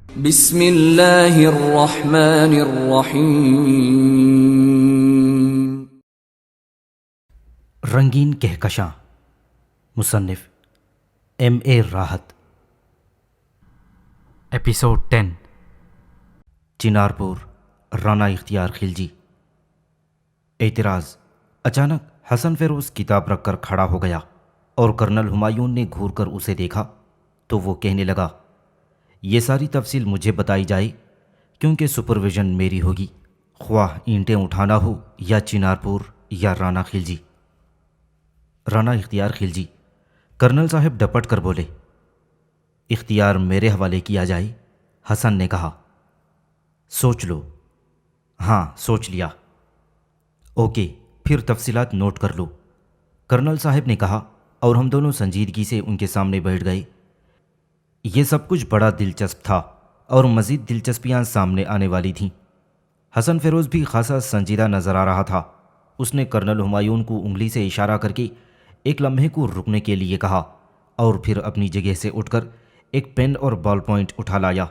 بسم اللہ الرحمن الرحیم۔ رنگین کہکشاں، مصنف M.A. راحت۔ ایپیسوڈ 10، چنارپور، رانا اختیار خلجی۔ اعتراض۔ اچانک حسن فیروز کتاب رکھ کر کھڑا ہو گیا اور کرنل ہمایون نے گھور کر اسے دیکھا تو وہ کہنے لگا، یہ ساری تفصیل مجھے بتائی جائے کیونکہ سپرویژن میری ہوگی، خواہ اینٹیں اٹھانا ہو یا چنارپور یا رانا خلجی۔ رانا اختیار خلجی۔ کرنل صاحب ڈپٹ کر بولے، اختیار میرے حوالے کیا جائے؟ حسن نے کہا، سوچ لو۔ ہاں، سوچ لیا۔ اوکے، پھر تفصیلات نوٹ کر لو، کرنل صاحب نے کہا، اور ہم دونوں سنجیدگی سے ان کے سامنے بیٹھ گئے۔ یہ سب کچھ بڑا دلچسپ تھا اور مزید دلچسپیاں سامنے آنے والی تھیں۔ حسن فیروز بھی خاصا سنجیدہ نظر آ رہا تھا۔ اس نے کرنل ہمایون کو انگلی سے اشارہ کر کے ایک لمحے کو رکنے کے لیے کہا اور پھر اپنی جگہ سے اٹھ کر ایک پین اور بال پوائنٹ اٹھا لایا۔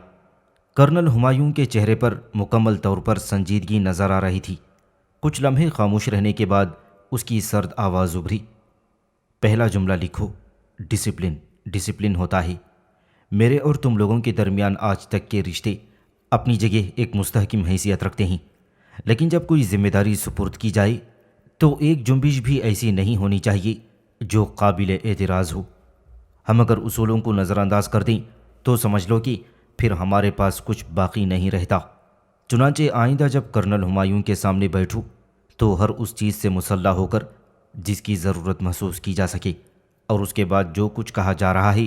کرنل ہمایون کے چہرے پر مکمل طور پر سنجیدگی نظر آ رہی تھی۔ کچھ لمحے خاموش رہنے کے بعد اس کی سرد آواز ابھری، پہلا جملہ لکھو، ڈسپلن۔ ڈسپلن ہوتا ہے۔ میرے اور تم لوگوں کے درمیان آج تک کے رشتے اپنی جگہ ایک مستحکم حیثیت رکھتے ہیں، لیکن جب کوئی ذمہ داری سپرد کی جائے تو ایک جنبش بھی ایسی نہیں ہونی چاہیے جو قابل اعتراض ہو۔ ہم اگر اصولوں کو نظر انداز کر دیں تو سمجھ لو کہ پھر ہمارے پاس کچھ باقی نہیں رہتا۔ چنانچہ آئندہ جب کرنل ہمایون کے سامنے بیٹھوں تو ہر اس چیز سے مسلح ہو کر جس کی ضرورت محسوس کی جا سکے، اور اس کے بعد جو کچھ کہا جا رہا ہے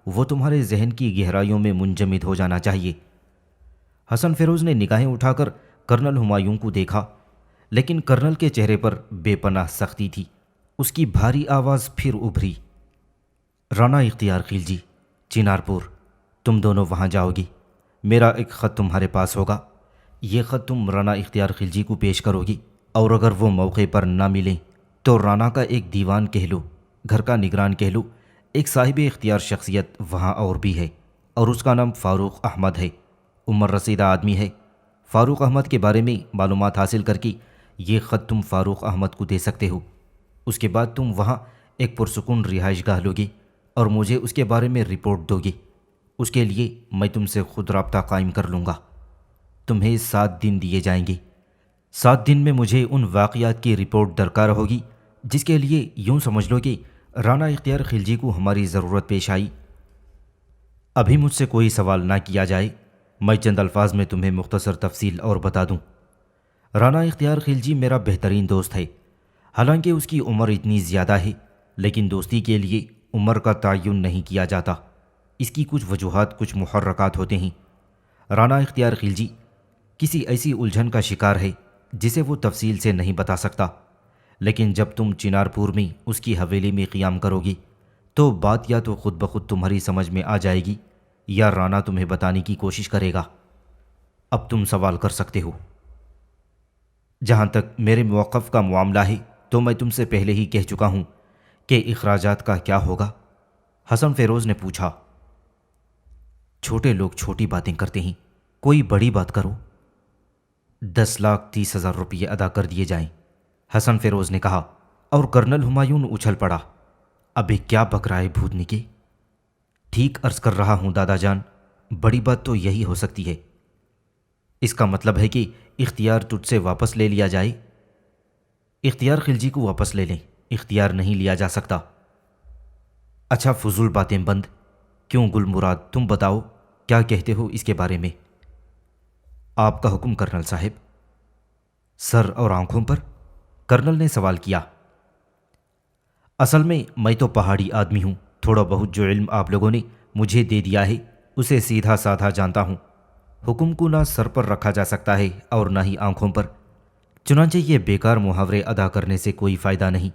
وہ تمہارے ذہن کی گہرائیوں میں منجمد ہو جانا چاہیے۔ حسن فیروز نے نگاہیں اٹھا کر کرنل ہمایون کو دیکھا، لیکن کرنل کے چہرے پر بے پناہ سختی تھی۔ اس کی بھاری آواز پھر ابھری، رانا اختیار خلجی، چنارپور، تم دونوں وہاں جاؤ گی۔ میرا ایک خط تمہارے پاس ہوگا۔ یہ خط تم رانا اختیار خلجی کو پیش کرو گی، اور اگر وہ موقع پر نہ ملیں تو رانا کا ایک دیوان کہہ لو، گھر کا نگران کہہ لو، ایک صاحب اختیار شخصیت وہاں اور بھی ہے، اور اس کا نام فاروق احمد ہے۔ عمر رسیدہ آدمی ہے۔ فاروق احمد کے بارے میں معلومات حاصل کر کے یہ خط تم فاروق احمد کو دے سکتے ہو۔ اس کے بعد تم وہاں ایک پرسکون رہائش گاہ لو گے اور مجھے اس کے بارے میں رپورٹ دو گے۔ اس کے لیے میں تم سے خود رابطہ قائم کر لوں گا۔ تمہیں 7 دن دیے جائیں گے۔ 7 دن میں مجھے ان واقعات کی رپورٹ درکار ہوگی جس کے لیے یوں سمجھ لو کہ رانا اختیار خلجی کو ہماری ضرورت پیش آئی۔ ابھی مجھ سے کوئی سوال نہ کیا جائے، میں چند الفاظ میں تمہیں مختصر تفصیل اور بتا دوں۔ رانا اختیار خلجی میرا بہترین دوست ہے، حالانکہ اس کی عمر اتنی زیادہ ہے، لیکن دوستی کے لیے عمر کا تعین نہیں کیا جاتا۔ اس کی کچھ وجوہات، کچھ محرکات ہوتے ہیں۔ رانا اختیار خلجی کسی ایسی الجھن کا شکار ہے جسے وہ تفصیل سے نہیں بتا سکتا، لیکن جب تم چنارپور میں اس کی حویلی میں قیام کرو گی تو بات یا تو خود بخود تمہاری سمجھ میں آ جائے گی یا رانا تمہیں بتانے کی کوشش کرے گا۔ اب تم سوال کر سکتے ہو۔ جہاں تک میرے موقف کا معاملہ ہے تو میں تم سے پہلے ہی کہہ چکا ہوں کہ اخراجات کا کیا ہوگا؟ حسن فیروز نے پوچھا۔ چھوٹے لوگ چھوٹی باتیں کرتے ہیں، کوئی بڑی بات کرو۔ 10,30,000 روپے ادا کر دیے جائیں، حسن فیروز نے کہا، اور کرنل ہمایون اچھل پڑا۔ ابھی کیا بک رہا ہے بھوتنی کے؟ ٹھیک عرض کر رہا ہوں دادا جان، بڑی بات تو یہی ہو سکتی ہے۔ اس کا مطلب ہے کہ اختیار تجھ سے واپس لے لیا جائے؟ اختیار خلجی کو واپس لے لیں، اختیار نہیں لیا جا سکتا۔ اچھا، فضول باتیں بند۔ کیوں گل مراد، تم بتاؤ کیا کہتے ہو اس کے بارے میں؟ آپ کا حکم کرنل صاحب۔ سر اور آنکھوں پر؟ کرنل نے سوال کیا۔ اصل میں تو پہاڑی آدمی ہوں، تھوڑا بہت جو علم آپ لوگوں نے مجھے دے دیا ہے اسے سیدھا سادھا جانتا ہوں۔ حکم کو نہ سر پر رکھا جا سکتا ہے اور نہ ہی آنکھوں پر، چنانچہ یہ بیکار محاورے ادا کرنے سے کوئی فائدہ نہیں۔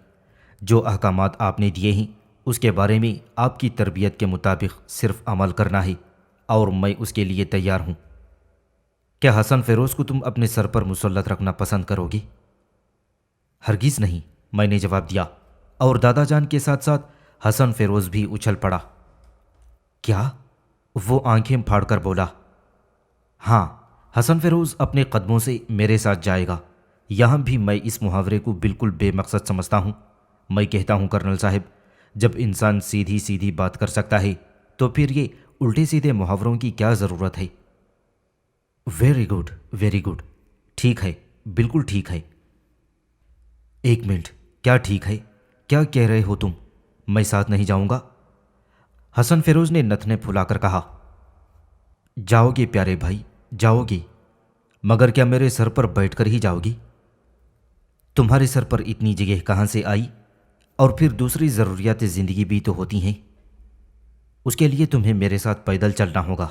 جو احکامات آپ نے دیے ہیں اس کے بارے میں آپ کی تربیت کے مطابق صرف عمل کرنا ہے، اور میں اس کے لیے تیار ہوں۔ کیا حسن فیروز کو تم اپنے سر پر مسلط رکھنا پسند کرو گے؟ ہرگز نہیں، میں نے جواب دیا، اور دادا جان کے ساتھ ساتھ حسن فیروز بھی اچھل پڑا۔ کیا؟ وہ آنکھیں پھاڑ کر بولا، ہاں، حسن فیروز اپنے قدموں سے میرے ساتھ جائے گا۔ یہاں بھی میں اس محاورے کو بالکل بے مقصد سمجھتا ہوں۔ میں کہتا ہوں کرنل صاحب، جب انسان سیدھی سیدھی بات کر سکتا ہے تو پھر یہ الٹے سیدھے محاوروں کی کیا ضرورت ہے؟ ویری گڈ، ویری گڈ، ٹھیک ہے، بالکل ٹھیک ہے۔ ایک منٹ، کیا ٹھیک ہے؟ کیا کہہ رہے ہو تم؟ میں ساتھ نہیں جاؤں گا؟ حسن فیروز نے نتنے پھلا کر کہا۔ جاؤ گے پیارے بھائی، جاؤ گے، مگر کیا میرے سر پر بیٹھ کر ہی جاؤ گی؟ تمہارے سر پر اتنی جگہ کہاں سے آئی؟ اور پھر دوسری ضروریات زندگی بھی تو ہوتی ہیں، اس کے لیے تمہیں میرے ساتھ پیدل چلنا ہوگا۔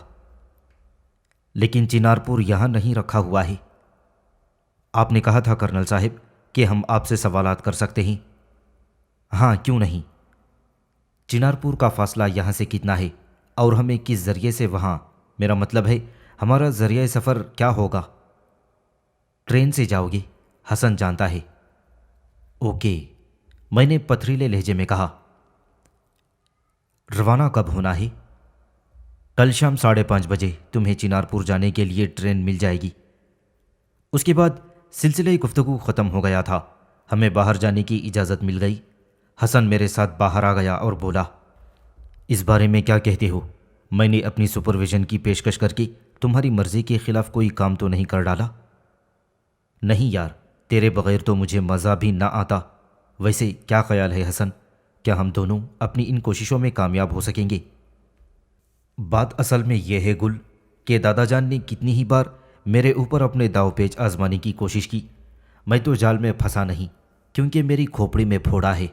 لیکن چنار پور یہاں نہیں رکھا ہوا ہے۔ آپ نے کہا تھا کرنل صاحب کہ ہم آپ سے سوالات کر سکتے ہیں۔ ہاں، کیوں نہیں؟ چنار پور کا فاصلہ یہاں سے کتنا ہے اور ہمیں کس ذریعے سے وہاں، میرا مطلب ہے ہمارا ذریعہ سفر کیا ہوگا؟ ٹرین سے جاؤ گے؟ حسن جانتا ہے۔ اوکے، میں نے پتھریلے لہجے میں کہا۔ روانہ کب ہونا ہے؟ کل شام 5:30 بجے تمہیں چنار پور جانے کے لیے ٹرین مل جائے گی۔ اس کے بعد سلسلہ گفتگو ختم ہو گیا تھا۔ ہمیں باہر جانے کی اجازت مل گئی۔ حسن میرے ساتھ باہر آ گیا اور بولا، اس بارے میں کیا کہتے ہو؟ میں نے اپنی سپرویژن کی پیشکش کر کے تمہاری مرضی کے خلاف کوئی کام تو نہیں کر ڈالا؟ نہیں یار، تیرے بغیر تو مجھے مزہ بھی نہ آتا۔ ویسے کیا خیال ہے حسن، کیا ہم دونوں اپنی ان کوششوں میں کامیاب ہو سکیں گے؟ بات اصل میں یہ ہے گل کہ دادا جان نے کتنی ہی بار میرے اوپر اپنے داؤ پیچ آزمانے کی کوشش کی۔ میں تو جال میں پھنسا نہیں، کیونکہ میری کھوپڑی میں پھوڑا ہے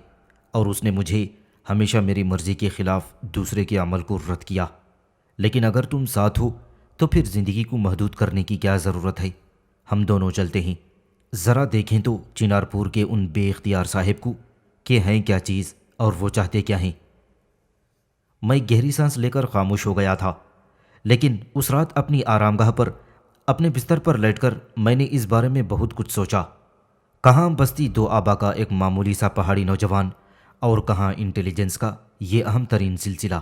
اور اس نے مجھے ہمیشہ میری مرضی کے خلاف دوسرے کے عمل کو رد کیا۔ لیکن اگر تم ساتھ ہو تو پھر زندگی کو محدود کرنے کی کیا ضرورت ہے؟ ہم دونوں چلتے ہیں۔ ذرا دیکھیں تو چنار پور کے ان بے اختیار صاحب کو کہ ہیں کیا چیز اور وہ چاہتے کیا ہیں۔ میں گہری سانس لے کر خاموش ہو گیا تھا، لیکن اس رات اپنی آرام گاہ پر اپنے بستر پر لیٹ کر میں نے اس بارے میں بہت کچھ سوچا۔ کہاں بستی دو آبا کا ایک معمولی سا پہاڑی نوجوان اور کہاں انٹیلیجنس کا یہ اہم ترین سلسلہ۔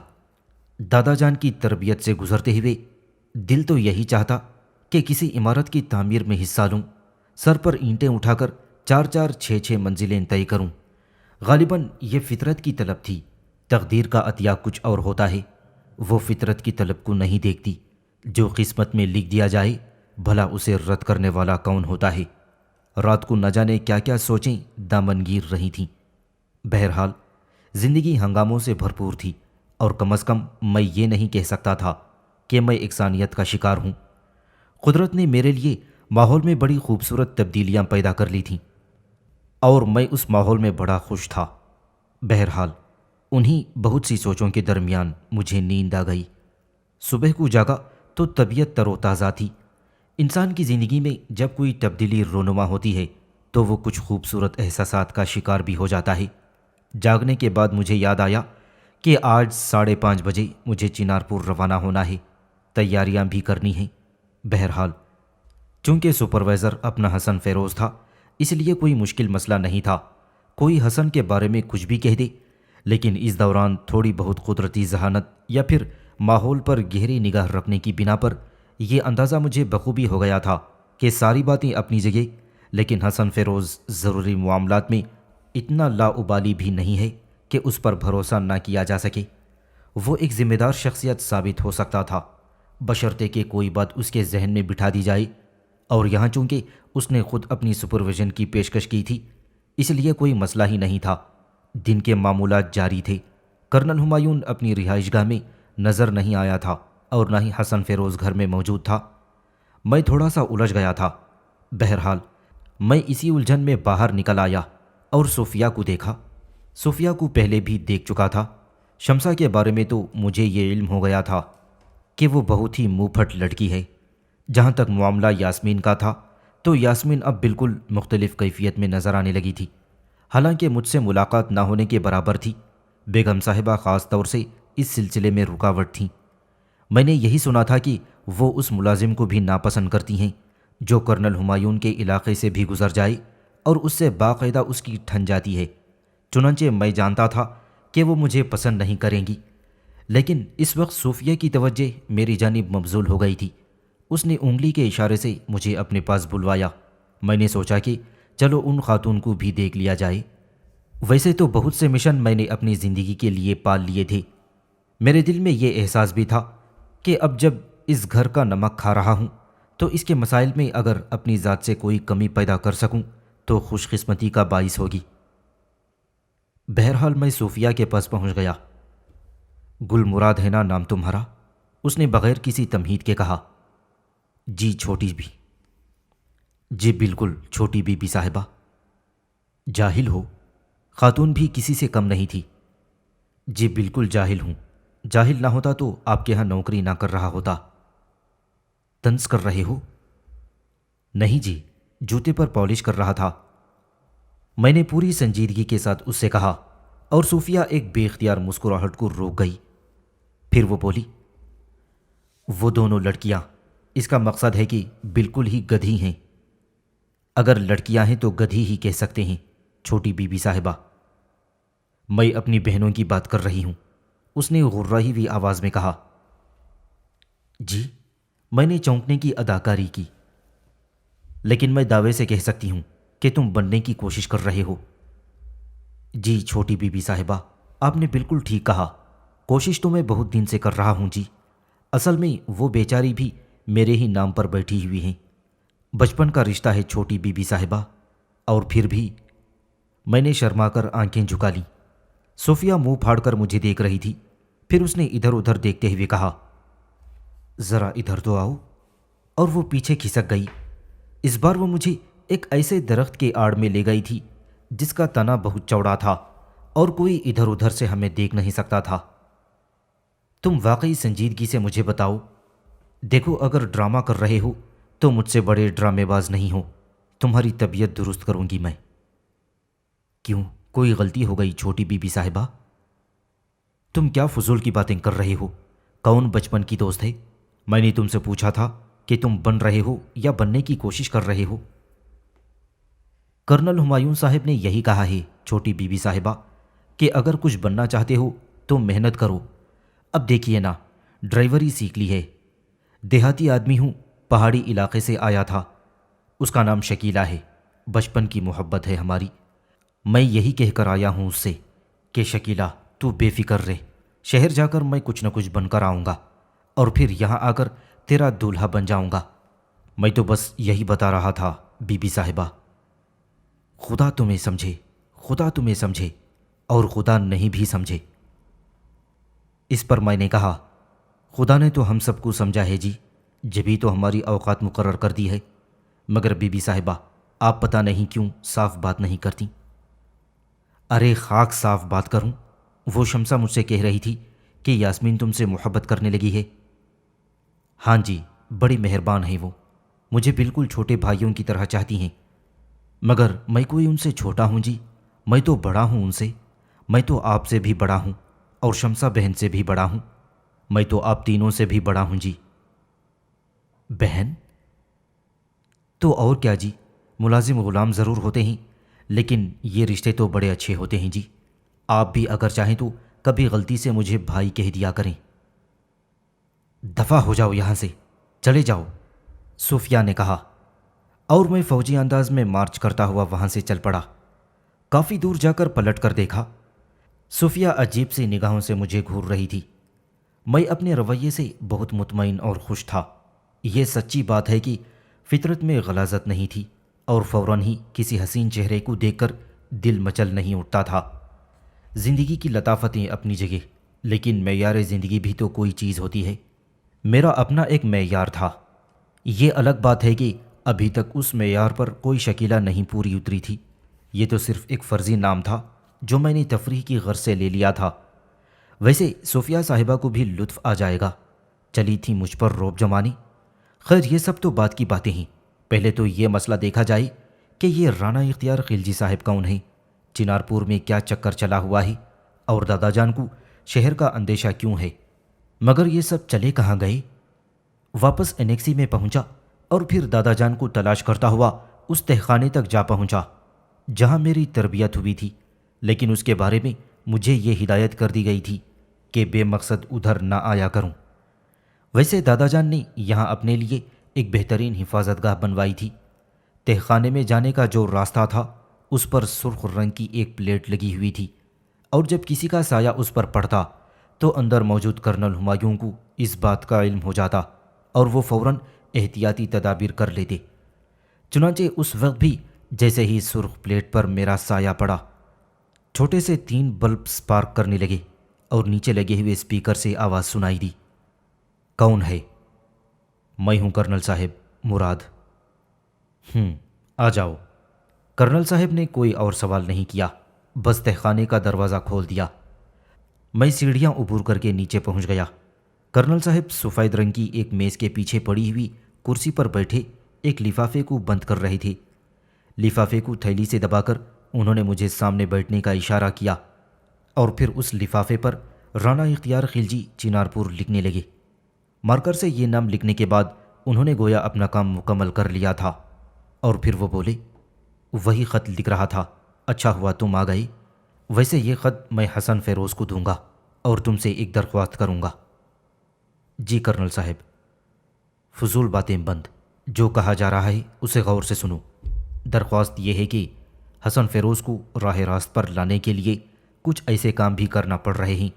دادا جان کی تربیت سے گزرتے ہوئے دل تو یہی چاہتا کہ کسی عمارت کی تعمیر میں حصہ لوں، سر پر اینٹیں اٹھا کر 4 6 منزلیں طے کروں۔ غالباً یہ فطرت کی طلب تھی۔ تقدیر کا عطیہ کچھ اور ہوتا ہے، وہ فطرت کی طلب کو نہیں دیکھتی۔ جو قسمت میں لکھ دیا جائے، بھلا اسے رد کرنے والا کون ہوتا ہے؟ رات کو نہ جانے کیا کیا سوچیں دامنگیر رہی تھیں۔ بہرحال زندگی ہنگاموں سے بھرپور تھی، اور کم از کم میں یہ نہیں کہہ سکتا تھا کہ میں انسانیت کا شکار ہوں۔ قدرت نے میرے لیے ماحول میں بڑی خوبصورت تبدیلیاں پیدا کر لی تھیں، اور میں اس ماحول میں بڑا خوش تھا۔ بہرحال انہی بہت سی سوچوں کے درمیان مجھے نیند آ گئی۔ صبح کو جاگا تو طبیعت تر و تازہ تھی۔ انسان کی زندگی میں جب کوئی تبدیلی رونما ہوتی ہے تو وہ کچھ خوبصورت احساسات کا شکار بھی ہو جاتا ہے۔ جاگنے کے بعد مجھے یاد آیا کہ آج 5:30 بجے مجھے چنار پور روانہ ہونا ہے، تیاریاں بھی کرنی ہیں۔ بہرحال چونکہ سپروائزر اپنا حسن فیروز تھا، اس لیے کوئی مشکل مسئلہ نہیں تھا۔ کوئی حسن کے بارے میں کچھ بھی کہہ دے، لیکن اس دوران تھوڑی بہت قدرتی ذہانت یا پھر ماحول پر گہری نگاہ رکھنے کی بنا پر یہ اندازہ مجھے بخوبی ہو گیا تھا کہ ساری باتیں اپنی جگہ، لیکن حسن فیروز ضروری معاملات میں اتنا لاابالی بھی نہیں ہے کہ اس پر بھروسہ نہ کیا جا سکے۔ وہ ایک ذمہ دار شخصیت ثابت ہو سکتا تھا، بشرطے کہ کوئی بات اس کے ذہن میں بٹھا دی جائے، اور یہاں چونکہ اس نے خود اپنی سپرویژن کی پیشکش کی تھی، اس لیے کوئی مسئلہ ہی نہیں تھا۔ دن کے معمولات جاری تھے۔ کرنل ہمایون اپنی رہائش گاہ میں نظر نہیں آیا تھا اور نہ ہی حسن فیروز گھر میں موجود تھا۔ میں تھوڑا سا الجھ گیا تھا۔ بہرحال میں اسی الجھن میں باہر نکل آیا اور صوفیہ کو دیکھا۔ صوفیہ کو پہلے بھی دیکھ چکا تھا۔ شمسہ کے بارے میں تو مجھے یہ علم ہو گیا تھا کہ وہ بہت ہی منہ پھٹ لڑکی ہے۔ جہاں تک معاملہ یاسمین کا تھا تو یاسمین اب بالکل مختلف کیفیت میں نظر آنے لگی تھی، حالانکہ مجھ سے ملاقات نہ ہونے کے برابر تھی۔ بیگم صاحبہ خاص طور سے اس سلسلے میں رکاوٹ تھیں۔ میں نے یہی سنا تھا کہ وہ اس ملازم کو بھی ناپسند کرتی ہیں جو کرنل ہمایون کے علاقے سے بھی گزر جائے اور اس سے باقاعدہ اس کی ٹھن جاتی ہے۔ چنانچہ میں جانتا تھا کہ وہ مجھے پسند نہیں کریں گی، لیکن اس وقت صوفیہ کی توجہ میری جانب مبذول ہو گئی تھی۔ اس نے انگلی کے اشارے سے مجھے اپنے پاس بلوایا۔ میں نے سوچا کہ چلو ان خاتون کو بھی دیکھ لیا جائے۔ ویسے تو بہت سے مشن میں نے اپنی زندگی کے لیے پال لیے تھے۔ میرے دل میں یہ احساس بھی تھا کہ اب جب اس گھر کا نمک کھا رہا ہوں تو اس کے مسائل میں اگر اپنی ذات سے کوئی کمی پیدا کر سکوں تو خوش قسمتی کا باعث ہوگی۔ بہرحال میں صوفیہ کے پاس پہنچ گیا۔ گل مراد ہے نا نام تمہارا؟ اس نے بغیر کسی تمہید کے کہا۔ جی چھوٹی بھی۔ جی بالکل چھوٹی بی بی صاحبہ۔ جاہل ہو؟ خاتون بھی کسی سے کم نہیں تھی۔ جی بالکل جاہل ہوں، جاہل نہ ہوتا تو آپ کے ہاں نوکری نہ کر رہا ہوتا۔ طنز کر رہے ہو؟ نہیں جی، جوتے پر پالش کر رہا تھا۔ میں نے پوری سنجیدگی کے ساتھ اس سے کہا اور صوفیہ ایک بے اختیار مسکراہٹ کو روک گئی۔ پھر وہ بولی، وہ دونوں لڑکیاں، اس کا مقصد ہے کہ بالکل ہی گدھی ہیں۔ اگر لڑکیاں ہیں تو گدھی ہی کہہ سکتے ہیں چھوٹی بی بی صاحبہ۔ میں اپنی بہنوں کی بات کر رہی ہوں، اس نے غرائی ہوئی آواز میں کہا۔ جی؟ میں نے چونکنے کی اداکاری کی۔ لیکن میں دعوے سے کہہ سکتی ہوں کہ تم بننے کی کوشش کر رہے ہو۔ جی چھوٹی بی بی صاحبہ، آپ نے بالکل ٹھیک کہا، کوشش تو میں بہت دن سے کر رہا ہوں جی۔ اصل میں وہ بیچاری بھی میرے ہی نام پر بیٹھی ہوئی ہیں۔ بچپن کا رشتہ ہے چھوٹی بی بی صاحبہ، اور پھر بھی۔ میں نے شرما کر آنکھیں جھکا لیں۔ صوفیہ منہ پھاڑ کر مجھے دیکھ رہی تھی۔ پھر اس نے ادھر ادھر دیکھتے ہوئے کہا، ذرا ادھر تو آؤ، اور وہ پیچھے کھسک گئی۔ اس بار وہ مجھے ایک ایسے درخت کے آڑ میں لے گئی تھی جس کا تنا بہت چوڑا تھا اور کوئی ادھر ادھر سے ہمیں دیکھ نہیں سکتا تھا۔ تم واقعی سنجیدگی سے مجھے بتاؤ، دیکھو اگر ڈرامہ کر رہے ہو تو مجھ سے بڑے ڈرامے باز نہیں ہو، تمہاری طبیعت درست کروں گی میں۔ کیوں، کوئی غلطی ہو گئی چھوٹی بی بی صاحبہ؟ تم کیا فضول کی باتیں کر رہے ہو؟ کون بچپن کی دوست ہے؟ میں نے تم سے پوچھا تھا کہ تم بن رہے ہو یا بننے کی کوشش کر رہے ہو؟ کرنل ہمایوں صاحب نے یہی کہا ہے چھوٹی بی بی صاحبہ کہ اگر کچھ بننا چاہتے ہو تو محنت کرو۔ اب دیکھیے نا، ڈرائیوری سیکھ لی ہے۔ دیہاتی آدمی ہوں، پہاڑی علاقے سے آیا تھا۔ اس کا نام شکیلہ ہے، بچپن کی محبت ہے ہماری۔ میں یہی کہہ کر آیا ہوں اس سے کہ شکیلہ تو بے فکر رہ، شہر جا کر میں کچھ نہ کچھ بن کر آؤں گا اور پھر یہاں آ کر تیرا دولہا بن جاؤں گا۔ میں تو بس یہی بتا رہا تھا بی بی صاحبہ۔ خدا تمہیں سمجھے، خدا تمہیں سمجھے، اور خدا نہیں بھی سمجھے۔ اس پر میں نے کہا، خدا نے تو ہم سب کو سمجھا ہے جی، جبھی تو ہماری اوقات مقرر کر دی ہے۔ مگر بی بی صاحبہ، آپ پتہ نہیں کیوں صاف بات نہیں کرتی۔ ارے خاک صاف بات کروں، وہ شمسہ مجھ سے کہہ رہی تھی کہ یاسمین تم سے محبت کرنے لگی ہے۔ ہاں جی، بڑی مہربان ہے وہ، مجھے بالکل چھوٹے بھائیوں کی طرح چاہتی ہیں۔ مگر میں کوئی ان سے چھوٹا ہوں جی، میں تو بڑا ہوں ان سے۔ میں تو آپ سے بھی بڑا ہوں اور شمسہ بہن سے بھی بڑا ہوں۔ میں تو آپ تینوں سے بھی بڑا ہوں جی۔ بہن؟ تو اور کیا جی، ملازم غلام ضرور ہوتے ہیں لیکن یہ رشتے تو بڑے اچھے ہوتے ہیں جی۔ آپ بھی اگر چاہیں تو کبھی غلطی سے مجھے بھائی کہہ دیا کریں۔ دفع ہو جاؤ یہاں سے، چلے جاؤ، صوفیہ نے کہا، اور میں فوجی انداز میں مارچ کرتا ہوا وہاں سے چل پڑا۔ کافی دور جا کر پلٹ کر دیکھا، صوفیہ عجیب سی نگاہوں سے مجھے گھور رہی تھی۔ میں اپنے رویے سے بہت مطمئن اور خوش تھا۔ یہ سچی بات ہے کہ فطرت میں غلاظت نہیں تھی اور فوراً ہی کسی حسین چہرے کو دیکھ کر دل مچل نہیں اٹھتا تھا۔ زندگی کی لطافتیں اپنی جگہ، لیکن معیار زندگی بھی تو کوئی چیز ہوتی ہے۔ میرا اپنا ایک معیار تھا۔ یہ الگ بات ہے کہ ابھی تک اس معیار پر کوئی شکیلہ نہیں پوری اتری تھی۔ یہ تو صرف ایک فرضی نام تھا جو میں نے تفریح کی غرض سے لے لیا تھا۔ ویسے صوفیہ صاحبہ کو بھی لطف آ جائے گا، چلی تھی مجھ پر روب جمانی۔ خیر یہ سب تو بات کی باتیں ہیں، پہلے تو یہ مسئلہ دیکھا جائے کہ یہ رانا اختیار خلجی صاحب کون ہیں، چنار پور میں کیا چکر چلا ہوا ہے، اور دادا جان کو شہر کا اندیشہ کیوں ہے۔ مگر یہ سب چلے کہاں گئے؟ واپس انیکسی میں پہنچا اور پھر دادا جان کو تلاش کرتا ہوا اس تہخانے تک جا پہنچا جہاں میری تربیت ہوئی تھی، لیکن اس کے بارے میں مجھے یہ ہدایت کر دی گئی تھی کہ بے مقصد ادھر نہ آیا کروں۔ ویسے دادا جان نے یہاں اپنے لیے ایک بہترین حفاظت گاہ بنوائی تھی۔ تہخانے میں جانے کا جو راستہ تھا اس پر سرخ رنگ کی ایک پلیٹ لگی ہوئی تھی، اور جب کسی کا سایہ اس پر پڑتا تو اندر موجود کرنل ہمایوں کو اس بات کا علم ہو جاتا اور وہ فوراً احتیاطی تدابیر کر لیتے۔ چنانچہ اس وقت بھی جیسے ہی سرخ پلیٹ پر میرا سایہ پڑا، چھوٹے سے 3 بلب سپارک کرنے لگے اور نیچے لگے ہوئے اسپیکر سے آواز سنائی دی، کون ہے؟ میں ہوں کرنل صاحب، مراد۔ آ جاؤ۔ کرنل صاحب نے کوئی اور سوال نہیں کیا، بس تہخانے کا دروازہ کھول دیا۔ میں سیڑھیاں عبور کر کے نیچے پہنچ گیا۔ کرنل صاحب سفید رنگ کی ایک میز کے پیچھے پڑی ہوئی کرسی پر بیٹھے ایک لفافے کو بند کر رہے تھے۔ لفافے کو تھیلی سے دبا کر انہوں نے مجھے سامنے بیٹھنے کا اشارہ کیا اور پھر اس لفافے پر رانا اختیار خلجی چنارپور لکھنے لگے۔ مارکر سے یہ نام لکھنے کے بعد انہوں نے گویا اپنا کام مکمل کر لیا تھا، اور پھر وہ بولے، وہی خط لکھ رہا تھا، اچھا ہوا تم آ گئے۔ ویسے یہ خط میں حسن فیروز کو دوں گا اور تم سے ایک درخواست کروں گا۔ جی کرنل صاحب۔ فضول باتیں بند، جو کہا جا رہا ہے اسے غور سے سنو۔ درخواست یہ ہے کہ حسن فیروز کو راہ راست پر لانے کے لیے کچھ ایسے کام بھی کرنا پڑ رہے ہیں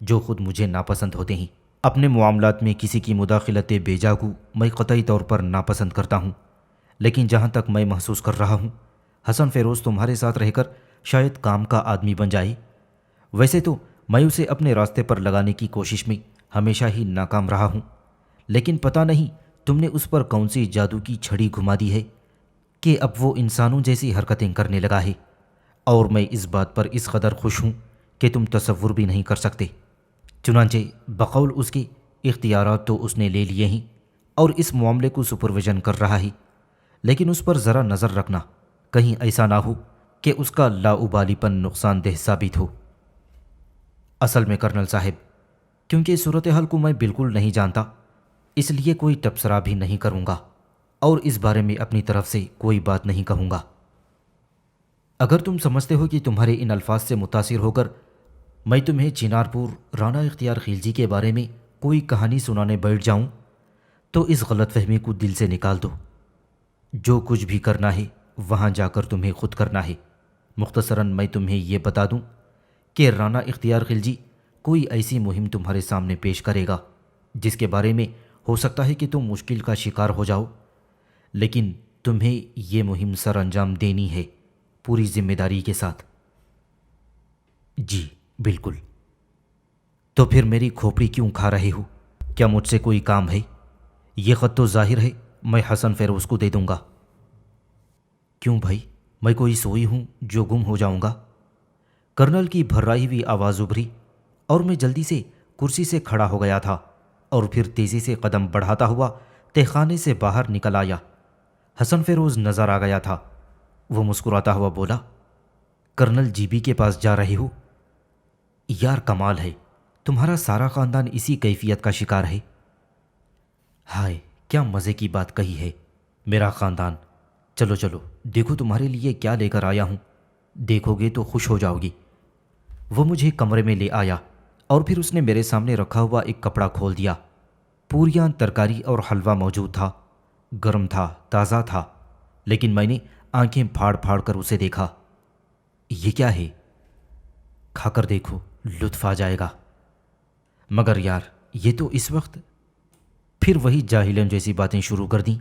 جو خود مجھے ناپسند ہوتے ہیں۔ اپنے معاملات میں کسی کی مداخلت بیجا کو میں قطعی طور پر ناپسند کرتا ہوں، لیکن جہاں تک میں محسوس کر رہا ہوں حسن فیروز تمہارے ساتھ رہ کر شاید کام کا آدمی بن جائے۔ ویسے تو میں اسے اپنے راستے پر لگانے کی کوشش میں ہمیشہ ہی ناکام رہا ہوں، لیکن پتہ نہیں تم نے اس پر کون سی جادو کی چھڑی گھما دی ہے کہ اب وہ انسانوں جیسی حرکتیں کرنے لگا ہے، اور میں اس بات پر اس قدر خوش ہوں کہ تم تصور بھی نہیں کر سکتے۔ چنانچہ بقول اس کے اختیارات تو اس نے لے لیے ہیں اور اس معاملے کو سپرویژن کر رہا ہے، لیکن اس پر ذرا نظر رکھنا، کہیں ایسا نہ ہو کہ اس کا لاؤبالی پن نقصان دہ ثابت ہو۔ اصل میں کرنل صاحب، کیونکہ صورتحال کو میں بالکل نہیں جانتا، اس لیے کوئی تبصرہ بھی نہیں کروں گا اور اس بارے میں اپنی طرف سے کوئی بات نہیں کہوں گا۔ اگر تم سمجھتے ہو کہ تمہارے ان الفاظ سے متاثر ہو کر میں تمہیں چنارپور رانا اختیار خلجی کے بارے میں کوئی کہانی سنانے بیٹھ جاؤں تو اس غلط فہمی کو دل سے نکال دو۔ جو کچھ بھی کرنا ہے وہاں جا کر تمہیں خود کرنا ہے۔ مختصراً میں تمہیں یہ بتا دوں کہ رانا اختیار خلجی کوئی ایسی مہم تمہارے سامنے پیش کرے گا جس کے بارے میں ہو سکتا ہے کہ تم مشکل کا شکار ہو جاؤ، لیکن تمہیں یہ مہم سر انجام دینی ہے پوری ذمہ داری کے ساتھ۔ جی بالکل۔ تو پھر میری کھوپڑی کیوں کھا رہے ہو؟ کیا مجھ سے کوئی کام ہے؟ یہ خط تو ظاہر ہے میں حسن فیروز کو دے دوں گا۔ کیوں بھائی، میں کوئی سوئی ہوں جو گم ہو جاؤں گا؟ کرنل کی بھرائی ہوئی آواز ابھری اور میں جلدی سے کرسی سے کھڑا ہو گیا تھا اور پھر تیزی سے قدم بڑھاتا ہوا تہخانے سے باہر نکل آیا۔ حسن فیروز نظر آ گیا تھا۔ وہ مسکراتا ہوا بولا، کرنل جی بی کے پاس جا رہے ہو؟ یار کمال ہے، تمہارا سارا خاندان اسی کیفیت کا شکار ہے۔ ہائے کیا مزے کی بات کہی ہے، میرا خاندان۔ چلو چلو دیکھو تمہارے لیے کیا لے کر آیا ہوں، دیکھو گے تو خوش ہو جاؤ گی۔ وہ مجھے کمرے میں لے آیا اور پھر اس نے میرے سامنے رکھا ہوا ایک کپڑا کھول دیا۔ پوریاں، ترکاری اور حلوہ موجود تھا، گرم تھا، تازہ تھا، لیکن میں نے آنکھیں پھاڑ پھاڑ کر اسے دیکھا۔ یہ کیا ہے؟ کھا کر دیکھو، لطف آ جائے گا۔ مگر یار یہ تو اس وقت… پھر وہی جاہلن جیسی باتیں شروع کر دیں۔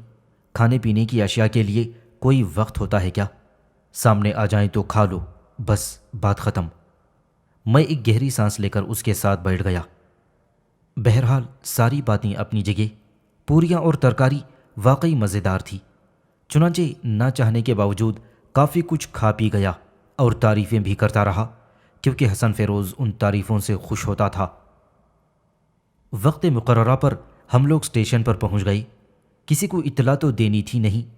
کھانے پینے کی اشیاء کے لیے کوئی وقت ہوتا ہے کیا؟ سامنے آ جائیں تو کھا لو، بس بات ختم۔ میں ایک گہری سانس لے کر اس کے ساتھ بیٹھ گیا۔ بہرحال ساری باتیں اپنی جگہ، پوریاں اور ترکاری واقعی مزیدار تھی، چنانچہ نہ چاہنے کے باوجود کافی کچھ کھا پی گیا اور تعریفیں بھی کرتا رہا، کیونکہ حسن فیروز ان تعریفوں سے خوش ہوتا تھا۔ وقت مقررہ پر ہم لوگ اسٹیشن پر پہنچ گئے۔ کسی کو اطلاع تو دینی تھی نہیں،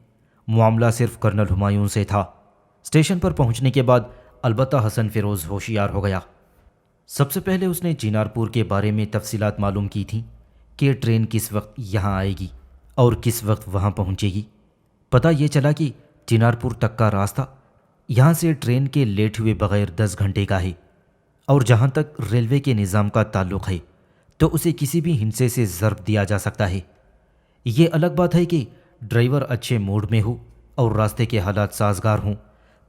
معاملہ صرف کرنل ہمایوں سے تھا۔ اسٹیشن پر پہنچنے کے بعد البتہ حسن فیروز ہوشیار ہو گیا۔ سب سے پہلے اس نے چنارپور کے بارے میں تفصیلات معلوم کی تھیں کہ ٹرین کس وقت یہاں آئے گی اور کس وقت وہاں پہنچے گی۔ پتہ یہ چلا کہ چنارپور تک کا راستہ یہاں سے ٹرین کے لیٹ ہوئے بغیر 10 گھنٹے کا ہے، اور جہاں تک ریلوے کے نظام کا تعلق ہے تو اسے کسی بھی ہندسے سے ضرب دیا جا سکتا ہے۔ یہ الگ بات ہے کہ ڈرائیور اچھے موڈ میں ہو اور راستے کے حالات سازگار ہوں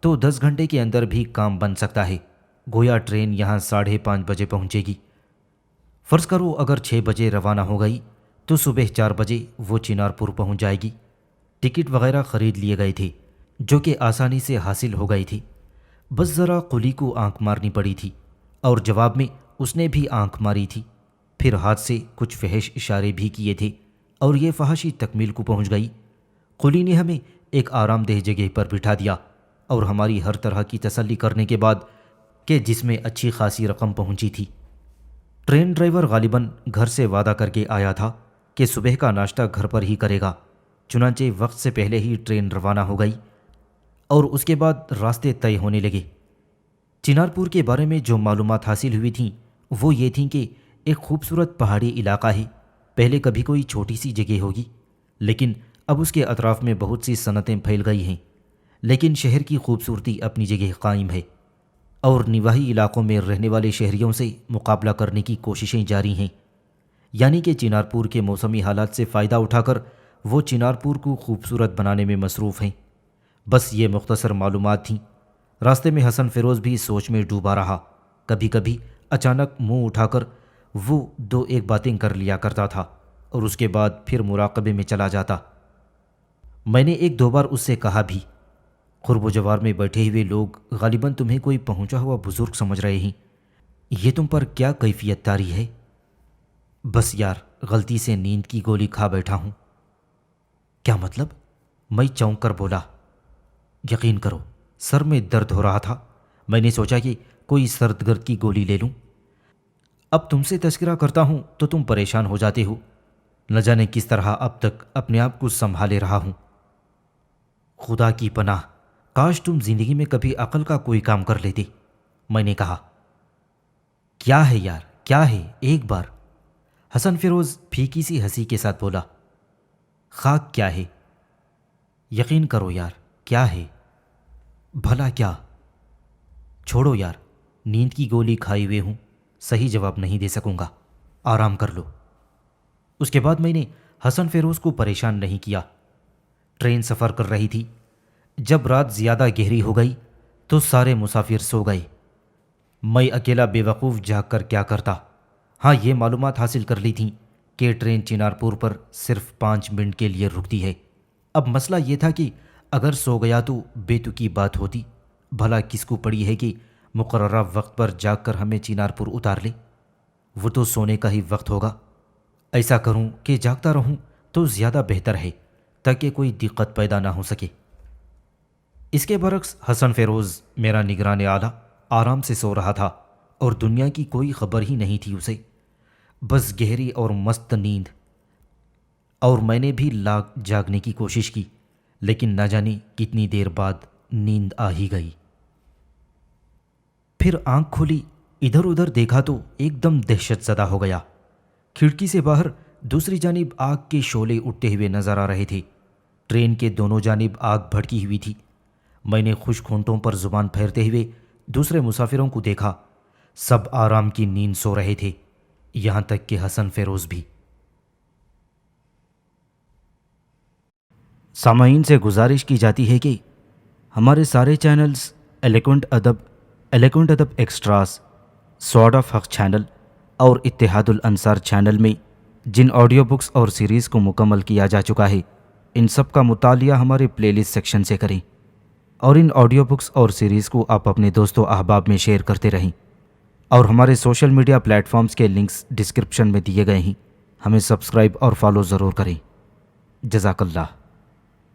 تو 10 گھنٹے کے اندر بھی کام بن سکتا ہے۔ گویا ٹرین یہاں 5:30 بجے پہنچے گی۔ فرض کرو اگر 6 بجے روانہ ہو گئی تو صبح 4 بجے وہ چنار پور پہنچ جائے گی۔ ٹکٹ وغیرہ خرید لیے گئے تھے جو کہ آسانی سے حاصل ہو گئی تھی، بس ذرا قلی کو آنکھ مارنی پڑی تھی اور جواب میں اس نے بھی آنکھ ماری تھی۔ پھر ہاتھ سے کچھ فحش اشارے بھی کیے تھے اور یہ فحاشی تکمیل کو پہنچ گئی۔ قلی نے ہمیں ایک آرام دہ جگہ پر بٹھا دیا اور ہماری ہر طرح کی تسلی کرنے کے بعد کہ جس میں اچھی خاصی رقم پہنچی تھی۔ ٹرین ڈرائیور غالباً گھر سے وعدہ کر کے آیا تھا کہ صبح کا ناشتہ گھر پر ہی کرے گا، چنانچہ وقت سے پہلے ہی ٹرین روانہ ہو گئی اور اس کے بعد راستے طے ہونے لگے۔ چنار پور کے بارے میں جو معلومات حاصل ہوئی تھیں وہ یہ تھیں کہ ایک خوبصورت پہاڑی علاقہ ہے، پہلے کبھی کوئی چھوٹی سی جگہ ہوگی لیکن اب اس کے اطراف میں بہت سی صنعتیں پھیل گئی ہیں، لیکن شہر کی خوبصورتی اپنی جگہ قائم ہے اور نواحی علاقوں میں رہنے والے شہریوں سے مقابلہ کرنے کی کوششیں جاری ہیں، یعنی کہ چنار پور کے موسمی حالات سے فائدہ اٹھا کر وہ چنار پور کو خوبصورت بنانے میں مصروف ہیں۔ بس یہ مختصر معلومات تھیں۔ راستے میں حسن فیروز بھی سوچ میں ڈوبا رہا، کبھی کبھی اچانک منہ اٹھا کر وہ 2-1 باتیں کر لیا کرتا تھا اور اس کے بعد پھر مراقبے میں چلا جاتا۔ میں نے 1-2 بار اس سے کہا بھی، قرب و جوار میں بیٹھے ہوئے لوگ غالباً تمہیں کوئی پہنچا ہوا بزرگ سمجھ رہے ہیں، یہ تم پر کیا کیفیت طاری ہے؟ بس یار غلطی سے نیند کی گولی کھا بیٹھا ہوں۔ کیا مطلب؟ میں چونک کر بولا۔ یقین کرو سر میں درد ہو رہا تھا، میں نے سوچا کہ کوئی سرد گرد کی گولی لے لوں۔ اب تم سے تذکرہ کرتا ہوں تو تم پریشان ہو جاتے ہو، نہ جانے کس طرح اب تک اپنے آپ کو سنبھالے رہا ہوں۔ خدا کی پناہ، کاش تم زندگی میں کبھی عقل کا کوئی کام کر لیتے، میں نے کہا۔ کیا ہے یار، کیا ہے؟ ایک بار حسن فیروز پھیکی سی ہنسی کے ساتھ بولا۔ خاک کیا ہے؟ یقین کرو یار، کیا ہے؟ بھلا کیا؟ چھوڑو یار، نیند کی گولی کھائے ہوئے ہوں، صحیح جواب نہیں دے سکوں گا، آرام کر لو۔ اس کے بعد میں نے حسن فیروز کو پریشان نہیں کیا۔ ٹرین سفر کر رہی تھی۔ جب رات زیادہ گہری ہو گئی تو سارے مسافر سو گئے۔ میں اکیلا بے وقوف جاگ کر کیا کرتا؟ ہاں، یہ معلومات حاصل کر لی تھیں کہ ٹرین چنار پور پر صرف 5 منٹ کے لیے رکتی ہے۔ اب مسئلہ یہ تھا کہ اگر سو گیا تو بے تکی بات ہوتی، بھلا کس کو پڑی ہے کہ مقررہ وقت پر جاگ کر ہمیں چنار پور اتار لے؟ وہ تو سونے کا ہی وقت ہوگا۔ ایسا کروں کہ جاگتا رہوں تو زیادہ بہتر ہے تاکہ کوئی دقت پیدا نہ ہو سکے۔ اس کے برعکس حسن فیروز میرا نگران اعلیٰ آرام سے سو رہا تھا اور دنیا کی کوئی خبر ہی نہیں تھی اسے، بس گہری اور مست نیند۔ اور میں نے بھی جاگنے کی کوشش کی لیکن نہ جانے کتنی دیر بعد نیند آ ہی گئی۔ پھر آنکھ کھولی، ادھر ادھر دیکھا تو ایک دم دہشت زدہ ہو گیا۔ کھڑکی سے باہر دوسری جانب آگ کے شعلے اٹھتے ہوئے نظر آ رہے تھے۔ ٹرین کے دونوں جانب آگ بھڑکی ہوئی تھی۔ میں نے خشک ہونٹوں پر زبان پھیرتے ہوئے دوسرے مسافروں کو دیکھا، سب آرام کی نیند سو رہے تھے، یہاں تک کہ حسن فیروز بھی۔ سامعین سے گزارش کی جاتی ہے کہ ہمارے سارے چینلز ایلیکونٹ ادب ایکسٹراز، سوارڈ آف حق چینل اور اتحاد الانصار چینل میں جن آڈیو بکس اور سیریز کو مکمل کیا جا چکا ہے، ان سب کا مطالعہ ہمارے پلے لسٹ سیکشن سے کریں اور ان آڈیو بکس اور سیریز کو آپ اپنے دوست و احباب میں شیئر کرتے رہیں، اور ہمارے سوشل میڈیا پلیٹ فارمز کے لنکس ڈسکرپشن میں دیے گئے ہیں، ہمیں سبسکرائب اور فالو ضرور کریں۔ جزاک اللہ۔